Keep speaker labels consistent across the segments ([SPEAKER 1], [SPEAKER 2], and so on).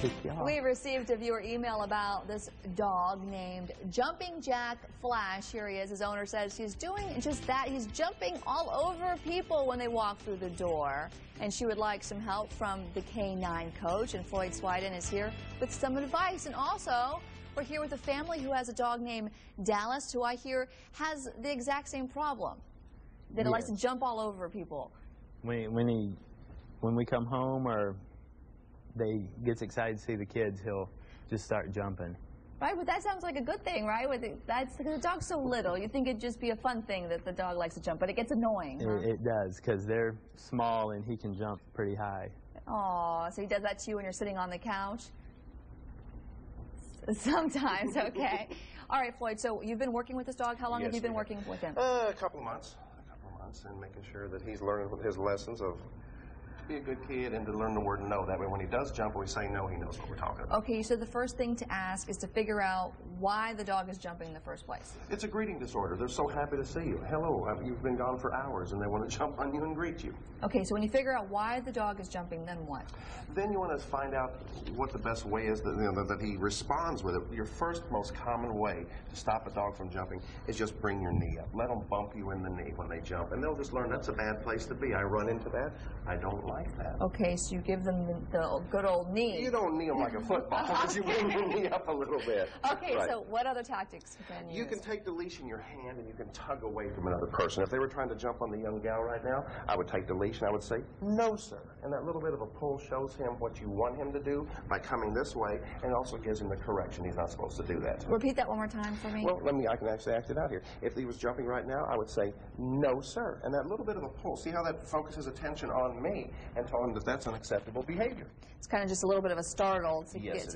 [SPEAKER 1] kick you off.
[SPEAKER 2] We received a viewer email about this dog named Jumping Jack Flash. Here he is. His owner says he's doing just that. He's jumping all over people when they walk through the door. And she would like some help from the K-9 coach. And Floyd Swiden is here with some advice. And also, we're here with a family who has a dog named Dallas, who I hear has the exact same problem. That it likes to jump all over people.
[SPEAKER 1] When we come home or they gets excited to see the kids, he'll just start jumping.
[SPEAKER 2] Right, but that sounds like a good thing, right? That's because the dog's so little. You think it'd just be a fun thing that the dog likes to jump, but it gets annoying. Huh?
[SPEAKER 1] It does, because they're small and he can jump pretty high.
[SPEAKER 2] Oh, so he does that to you when you're sitting on the couch? Sometimes, okay. All right, Floyd, so you've been working with this dog. How long have you been working with him?
[SPEAKER 3] A couple of months. And making sure that he's learning his lessons of to be a good kid and to learn the word no. That way when he does jump or we say no, he knows what we're talking about.
[SPEAKER 2] Okay, so the first thing to ask is to figure out why the dog is jumping in the first place.
[SPEAKER 3] It's a greeting disorder. They're so happy to see you. Hello, you've been gone for hours and they want to jump on you and greet you.
[SPEAKER 2] Okay, so when you figure out why the dog is jumping, then what?
[SPEAKER 3] Then you want to find out what the best way is that he responds with it. Your first most common way to stop a dog from jumping is just bring your knee up. Let them bump you in the knee when they jump, and they'll just learn that's a bad place to be. I run into that. I don't like that.
[SPEAKER 2] Okay, so you give them the good old knee.
[SPEAKER 3] You don't knee them like a football, but you bring your knee up a little bit.
[SPEAKER 2] Okay, right. So what other tactics can you use?
[SPEAKER 3] You can take the leash in your hand and you can tug away from another person. If they were trying to jump on the young gal right now, I would take the leash and I would say, no, sir. And that little bit of a pull shows him what you want him to do by coming this way, and also gives him the correction. He's not supposed to do that.
[SPEAKER 2] Repeat that one more time for me.
[SPEAKER 3] Well, I can actually act it out here. If he was jumping right now, I would say, no, sir. And that little bit of a pull, see how that focuses attention on me and tell him that that's unacceptable behavior.
[SPEAKER 2] It's kind of just a little bit of a startle to get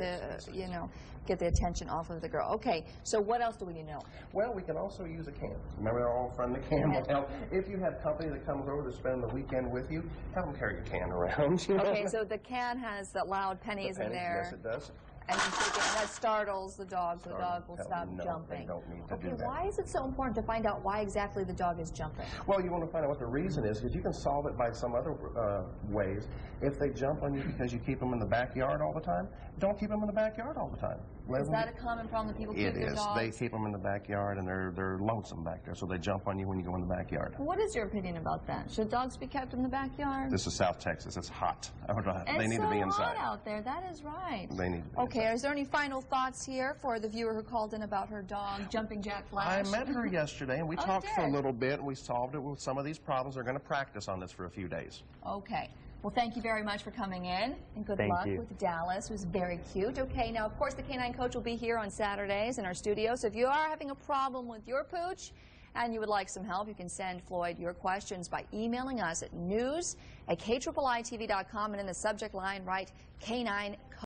[SPEAKER 2] the attention off of the girl. Okay, so what else do we need to know?
[SPEAKER 3] Well, we can also use a can. Remember our old friend the can will help. If you have company that comes over to spend the weekend with you, have them carry your can around.
[SPEAKER 2] Okay, so the can has the loud pennies in there.
[SPEAKER 3] Yes, it does.
[SPEAKER 2] And you shake it, and that startles the dog, so the dog will stop jumping.
[SPEAKER 3] They don't need to do that.
[SPEAKER 2] Why is it so important to find out why exactly the dog is jumping?
[SPEAKER 3] Well, you want to find out what the reason is, because you can solve it by some other ways. If they jump on you because you keep them in the backyard all the time, don't keep them in the backyard all the time.
[SPEAKER 2] Is that a common problem that people keep their dogs?
[SPEAKER 3] It is. They keep them in the backyard, and they're lonesome back there, so they jump on you when you go in the backyard.
[SPEAKER 2] What is your opinion about that? Should dogs be kept in the backyard?
[SPEAKER 3] This is South Texas. It's hot. They need to be inside.
[SPEAKER 2] It's so hot out there. That is right.
[SPEAKER 3] They need to be
[SPEAKER 2] inside. Is there any final thoughts here for the viewer who called in about her dog, Jumping Jack Flash?
[SPEAKER 3] I met her yesterday, and we talked for a little bit, and we solved it with some of these problems. They're going to practice on this for a few days.
[SPEAKER 2] Okay. Well, thank you very much for coming in, and good luck with Dallas, who's very cute. Okay, now, of course, the K-9 coach will be here on Saturdays in our studio, so if you are having a problem with your pooch and you would like some help, you can send Floyd your questions by emailing us at news@KIIITV.com, and in the subject line, write K-9 coach.